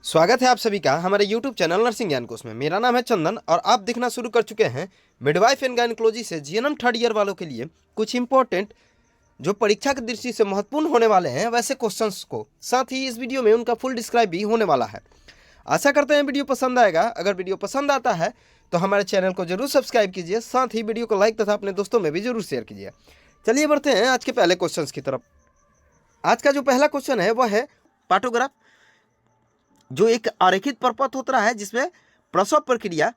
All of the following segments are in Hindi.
स्वागत है आप सभी का हमारे YouTube चैनल नर्सिंग ज्ञान कोर्स में। मेरा नाम है चंदन और आप देखना शुरू कर चुके हैं मिडवाइफ एंड गायनेकोलॉजी से जीएनएम थर्ड ईयर वालों के लिए कुछ इंपॉर्टेंट जो परीक्षा की दृष्टि से महत्वपूर्ण होने वाले हैं वैसे क्वेश्चंस को। साथ ही इस वीडियो में उनका फुल डिस्क्राइब भी होने वाला है। आशा करते हैं वीडियो पसंद आएगा। अगर वीडियो पसंद आता है तो हमारे चैनल को जरूर सब्सक्राइब कीजिए, साथ ही वीडियो को लाइक तथा अपने दोस्तों में भी जरूर शेयर कीजिए। चलिए बढ़ते हैं आज के पहले क्वेश्चन की तरफ। आज का जो पहला क्वेश्चन है वह है पार्टोग्राफ, जो एक आरेखित प्रपत्र होता है जिसमें प्रसव प्रक्रिया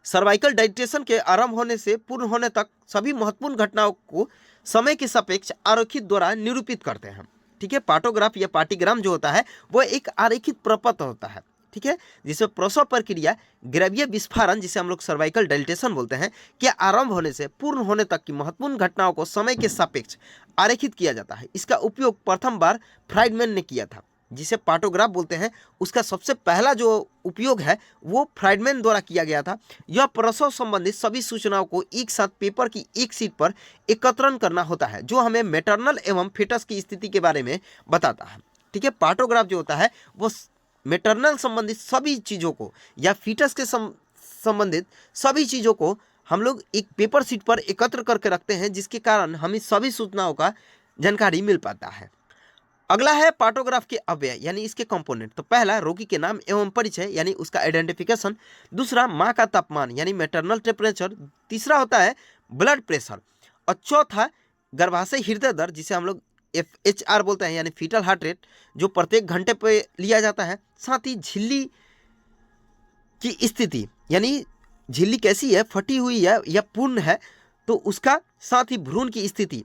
सर्वाइकल डाइटेशन के आरंभ होने से पूर्ण होने तक सभी महत्वपूर्ण घटनाओं को समय के सापेक्ष आरेखित द्वारा निरूपित करते हैं। ठीक है, पार्टोग्राफ या पार्टीग्राम जो होता है वह एक आरेखित प्रपत्र होता है। ठीक है, जिसमें प्रसव प्रक्रिया ग्रैवीय विस्फारण, जिसे हम लोग सर्वाइकल डाइलेटेशन बोलते हैं, के आरंभ होने से पूर्ण होने तक की महत्वपूर्ण घटनाओं को समय के सापेक्ष आरेखित किया जाता है। इसका उपयोग प्रथम बार फ्राइडमैन ने किया था, जिसे पार्टोग्राफ बोलते हैं। उसका सबसे पहला जो उपयोग है वो फ्राइडमैन द्वारा किया गया था। यह प्रसव संबंधित सभी सूचनाओं को एक साथ पेपर की एक शीट पर एकत्रण करना होता है, जो हमें मैटरनल एवं फीटस की स्थिति के बारे में बताता है। ठीक है, पार्टोग्राफ जो होता है वो मैटरनल संबंधित सभी चीज़ों को या फीटस के संबंधित सभी चीज़ों को हम लोग एक पेपर शीट पर एकत्र करके रखते हैं, जिसके कारण हमें सभी सूचनाओं का जानकारी मिल पाता है। अगला है पार्टोग्राफ के अव्यय यानी इसके कंपोनेंट। तो पहला रोगी के नाम एवं परिचय यानी उसका आइडेंटिफिकेशन, दूसरा माँ का तापमान यानी मैटरनल टेम्परेचर, तीसरा होता है ब्लड प्रेशर, और चौथा गर्भाशय हृदय दर, जिसे हम लोग FHR बोलते हैं यानी फीटल हार्ट रेट, जो प्रत्येक घंटे पे लिया जाता है। साथ ही झिल्ली की स्थिति यानी झिल्ली कैसी है, फटी हुई है या पूर्ण है, तो उसका, साथ ही भ्रूण की स्थिति।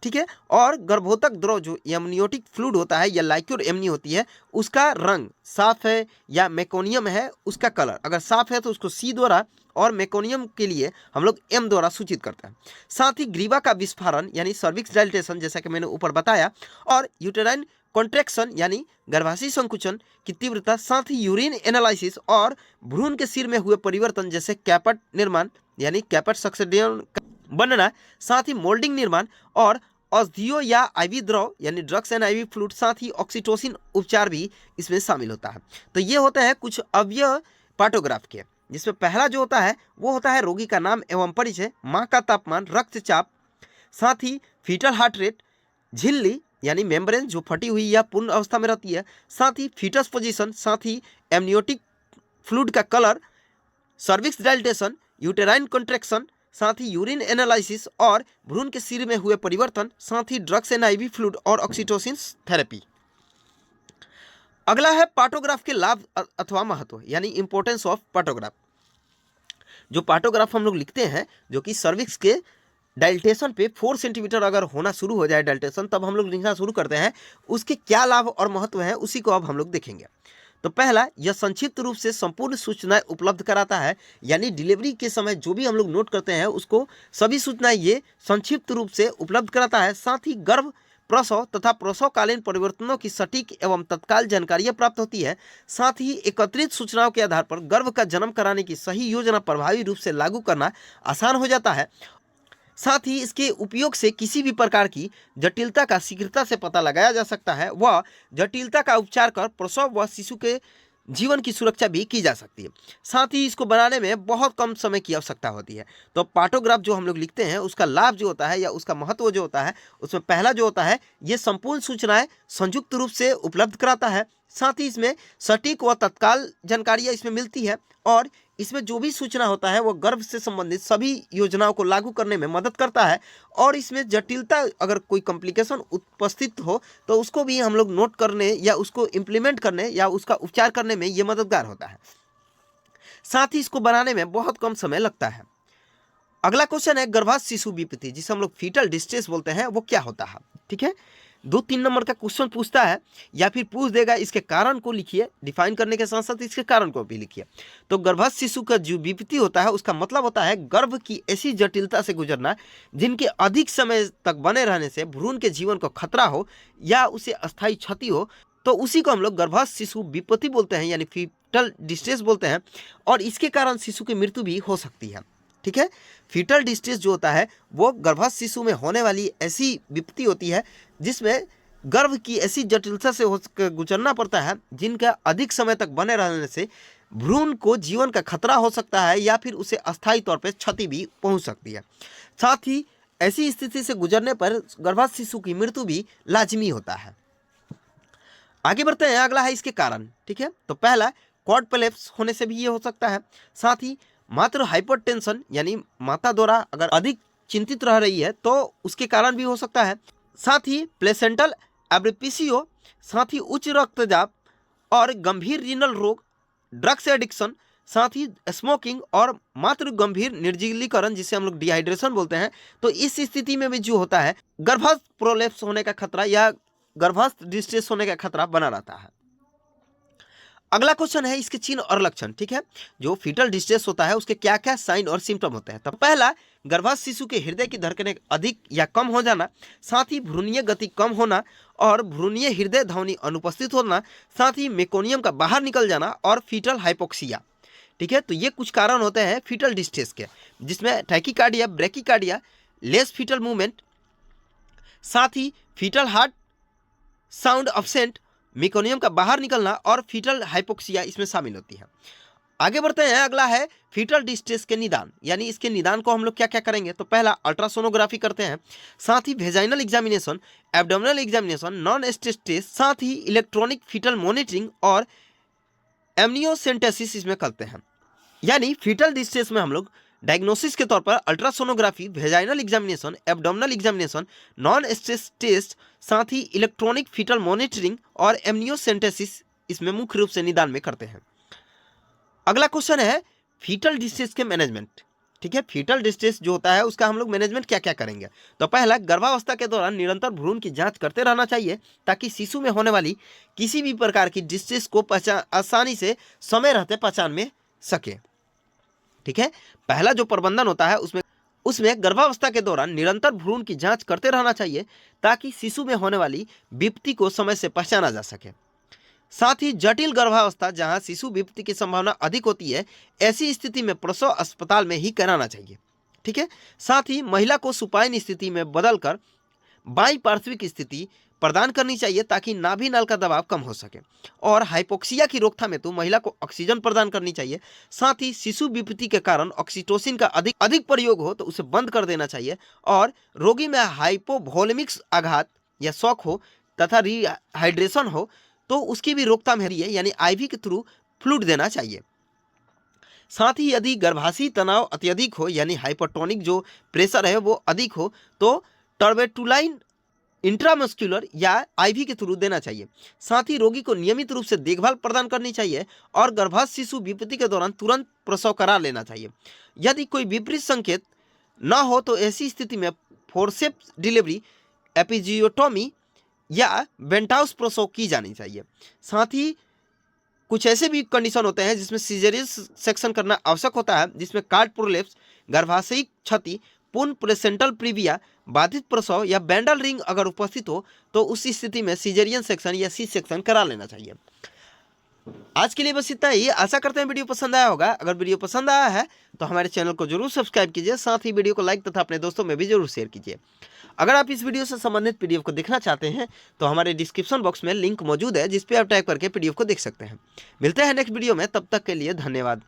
ठीक है, और गर्भोतक द्रव जो एमनियोटिक फ्लूइड होता है या लाइक्योर एमनी होती है, उसका रंग साफ है या मेकोनियम है, उसका कलर अगर साफ है तो उसको C द्वारा, और मेकोनियम के लिए हम लोग M द्वारा सूचित करते हैं। साथ ही ग्रीवा का विस्फारण यानी सर्विक्स डाइलेटेशन, जैसा कि मैंने ऊपर बताया, और यूटेराइन कॉन्ट्रैक्शन यानी गर्भाशय संकुचन की तीव्रता, साथ ही यूरिन एनालिसिस और भ्रूण के सिर में हुए परिवर्तन, जैसे कैपट निर्माण यानी कैपट सक्सेडियन बनना, साथ ही मोल्डिंग निर्माण, और औषधियों या आईवी द्रव यानी ड्रग्स एंड आईवी फ्लूइड, साथ ही ऑक्सीटोसिन उपचार भी इसमें शामिल होता है। तो ये होता है कुछ अवयव पार्टोग्राफ के, जिसमें पहला जो होता है वो होता है रोगी का नाम एवं परिचय, माँ का तापमान, रक्तचाप, साथ ही फीटल हार्ट रेट, झिल्ली यानी मेम्ब्रेन जो फटी हुई या पूर्ण अवस्था में रहती है, साथ ही फीटस पोजीशन, साथ ही एमनियोटिक फ्लूइड का colour, cervix dilatation, uterine contraction, साथ ही यूरिन एनालिसिस और भ्रूण के सिर में हुए परिवर्तन, साथ ही ड्रग्स एंड आईवी फ्लूइड और ऑक्सीटोसिन थेरेपी। अगला है पार्टोग्राफ के लाभ अथवा महत्व यानी इंपॉर्टेंस ऑफ पार्टोग्राफ। जो पार्टोग्राफ हम लोग लिखते हैं, जो कि सर्विक्स के डाइलेटेशन पे 4 सेंटीमीटर अगर होना शुरू हो जाए डाइलेटेशन, तब हम लोग लिखना शुरू करते हैं। उसके क्या लाभ और महत्व है उसी को अब हम लोग देखेंगे। तो पहला, यह संक्षिप्त रूप से संपूर्ण सूचनाएं उपलब्ध कराता है, यानी डिलीवरी के समय जो भी हम लोग नोट करते हैं उसको सभी सूचनाएं ये संक्षिप्त रूप से उपलब्ध कराता है। साथ ही गर्भ, प्रसव तथा प्रसवकालीन परिवर्तनों की सटीक एवं तत्काल जानकारियां प्राप्त होती है। साथ ही एकत्रित सूचनाओं के आधार पर गर्भ का जन्म कराने की सही योजना प्रभावी रूप से लागू करना आसान हो जाता है। साथ ही इसके उपयोग से किसी भी प्रकार की जटिलता का शीघ्रता से पता लगाया जा सकता है, वह जटिलता का उपचार कर प्रसव व शिशु के जीवन की सुरक्षा भी की जा सकती है। साथ ही इसको बनाने में बहुत कम समय की आवश्यकता होती है। तो पार्टोग्राफ जो हम लोग लिखते हैं उसका लाभ जो होता है या उसका महत्व जो होता है, उसमें पहला जो होता है, ये संपूर्ण सूचनाएं संयुक्त रूप से उपलब्ध कराता है। साथ ही इसमें सटीक व तत्काल जानकारियाँ इसमें मिलती है, और इसमें जो भी सूचना होता है वो गर्भ से संबंधित सभी योजनाओं को लागू करने में मदद करता है। और इसमें जटिलता, अगर कोई कॉम्प्लिकेशन उपस्थित हो तो उसको भी हम लोग नोट करने या उसको इम्प्लीमेंट करने या उसका उपचार करने में ये मददगार होता है। साथ ही इसको बनाने में बहुत कम समय लगता है। अगला क्वेश्चन है गर्भाश शिशु विपत्ति, जिसे हम लोग फीटल डिस्ट्रेस बोलते हैं, वो क्या होता है। ठीक है, 2-3 नंबर का क्वेश्चन पूछता है या फिर पूछ देगा, इसके कारण को लिखिए, डिफाइन करने के साथ साथ इसके कारण को भी लिखिए। तो गर्भाश शिशु का जो विपत्ति होता है उसका मतलब होता है गर्भ की ऐसी जटिलता से गुजरना जिनके अधिक समय तक बने रहने से भ्रूण के जीवन को खतरा हो या उसे अस्थायी क्षति हो, तो उसी को हम लोग गर्भाश शिशु विपत्ति बोलते हैं यानी फीटल डिस्ट्रेस बोलते हैं, और इसके कारण शिशु की मृत्यु भी हो सकती है। ठीक है, फीटल डिस्ट्रेस जो होता है वो गर्भाश शिशु में होने वाली ऐसी विपत्ति होती है जिसमें गर्भ की ऐसी जटिलता से गुजरना पड़ता है जिनका अधिक समय तक बने रहने से भ्रूण को जीवन का खतरा हो सकता है या फिर उसे अस्थायी तौर पर क्षति भी पहुंच सकती है। साथ ही ऐसी स्थिति से गुजरने पर गर्भस्थ शिशु की मृत्यु भी लाजमी होता है। आगे बढ़ते हैं, अगला है इसके कारण। ठीक है, तो पहला कॉर्ड प्रोलैप्स होने से भी ये हो सकता है। साथ ही मात्र हाइपरटेंशन यानी माता द्वारा अगर अधिक चिंतित रह रही है तो उसके कारण भी हो सकता है। साथ ही प्लेसेंटल एब्रेपिसियो, साथ ही उच्च रक्तचाप और गंभीर रीनल रोग, ड्रग्स एडिक्शन, साथ ही स्मोकिंग और मात्र गंभीर निर्जलीकरण जिसे हम लोग डिहाइड्रेशन बोलते हैं, तो इस स्थिति में भी जो होता है गर्भस्थ प्रोलैप्स होने का खतरा या गर्भस्थ डिस्ट्रेस होने का खतरा बना रहता है। अगला क्वेश्चन है इसके चिन्ह और लक्षण। ठीक है, जो फीटल डिस्ट्रेस होता है उसके क्या क्या साइन और सिम्टम होते हैं। तो पहला, गर्भस्थ शिशु के हृदय की धड़कनें अधिक या कम हो जाना, साथ ही भ्रूणीय गति कम होना और भ्रूणीय हृदय ध्वनि अनुपस्थित होना, साथ ही मेकोनियम का बाहर निकल जाना और फीटल हाइपोक्सिया। ठीक है, तो ये कुछ कारण होते हैं फीटल डिस्ट्रेस के, जिसमें tachycardia, bradycardia, less fetal movement, साथ ही fetal heart sound absent, meconium का बाहर निकलना और फीटल हाइपोक्सिया इसमें शामिल होती है। आगे बढ़ते हैं, अगला है फीटल डिस्ट्रेस के निदान, यानी इसके निदान को हम लोग क्या क्या करेंगे। तो पहला, अल्ट्रासोनोग्राफी करते हैं, साथ ही vaginal examination, abdominal examination, non stress test, साथ ही इलेक्ट्रॉनिक फीटल मॉनिटरिंग और एमनियोसेंटेसिस इसमें करते हैं। यानी फीटल डिस्ट्रेस में हम लोग डायग्नोसिस के तौर पर ultrasonography, vaginal examination, abdominal examination, non stress test, साथ ही इलेक्ट्रॉनिक फीटल मॉनिटरिंग और एमनियोसेंटेसिस इसमें मुख्य रूप से निदान में करते हैं। अगला क्वेश्चन है फीटल डिस्ट्रेस के मैनेजमेंट। ठीक है, फीटल डिस्ट्रेस जो होता है उसका हम लोग मैनेजमेंट क्या क्या करेंगे। तो पहला, गर्भावस्था के दौरान निरंतर भ्रूण की जांच करते रहना चाहिए ताकि शिशु में होने वाली किसी भी प्रकार की डिस्ट्रेस को आसानी से समय रहते पहचान में सके। ठीक है, पहला जो प्रबंधन होता है उसमें गर्भावस्था के दौरान निरंतर भ्रूण की जांच करते रहना चाहिए ताकि शिशु में होने वाली विपत्ति को समय से पहचाना जा सके। साथ ही जटिल गर्भावस्था जहां शिशु विपत्ति की संभावना अधिक होती है, ऐसी स्थिति में प्रसव अस्पताल में ही कराना चाहिए। ठीक है, साथ ही महिला को सुपाइन स्थिति में बदलकर बाई पार्श्विक स्थिति प्रदान करनी चाहिए ताकि नाभि नल का दबाव कम हो सके। और हाइपोक्सिया की रोकथाम हेतु महिला को ऑक्सीजन प्रदान करनी चाहिए। साथ ही शिशु विपत्ति के कारण ऑक्सीटोसिन का अधिक प्रयोग हो तो उसे बंद कर देना चाहिए। और रोगी में हाइपोवोलेमिक आघात या शॉक हो तथा रिहाइड्रेशन हो तो उसकी भी रोकथाम है, यानी आईवी के थ्रू फ्लूइड देना चाहिए। साथ ही यदि गर्भाशयी तनाव अत्यधिक हो यानी हाइपरटोनिक जो प्रेशर है वो अधिक हो तो टर्बेटुलाइन इंट्रामस्कुलर या आईवी के थ्रू देना चाहिए। साथ ही रोगी को नियमित रूप से देखभाल प्रदान करनी चाहिए और गर्भस्थ शिशु विपत्ति के दौरान तुरंत प्रसव करा लेना चाहिए। यदि कोई विपरीत संकेत न हो तो ऐसी स्थिति में फोर्सेप्स डिलीवरी, एपिजियोटोमी या बेंटाउस प्रसव की जानी चाहिए। साथ ही कुछ ऐसे भी कंडीशन होते हैं जिसमें सीजरियन सेक्शन करना आवश्यक होता है, जिसमें कार्ड प्रोलैप्स, गर्भाशयी क्षति, पूर्ण प्लेसेंटल प्रीविया, बाधित प्रसव या बैंडल रिंग अगर उपस्थित हो तो उस स्थिति में सीजरियन सेक्शन या सी सेक्शन करा लेना चाहिए। आज के लिए बस इतना ही। आशा करते हैं वीडियो पसंद आया होगा। अगर वीडियो पसंद आया है तो हमारे चैनल को जरूर सब्सक्राइब कीजिए, साथ ही वीडियो को लाइक तथा अपने दोस्तों में भी जरूर शेयर कीजिए। अगर आप इस वीडियो से संबंधित पीडीएफ को देखना चाहते हैं तो हमारे डिस्क्रिप्शन बॉक्स में लिंक मौजूद है जिस पे आप टाइप करके पीडीएफ को देख सकते हैं। मिलते हैं नेक्स्ट वीडियो में, तब तक के लिए धन्यवाद।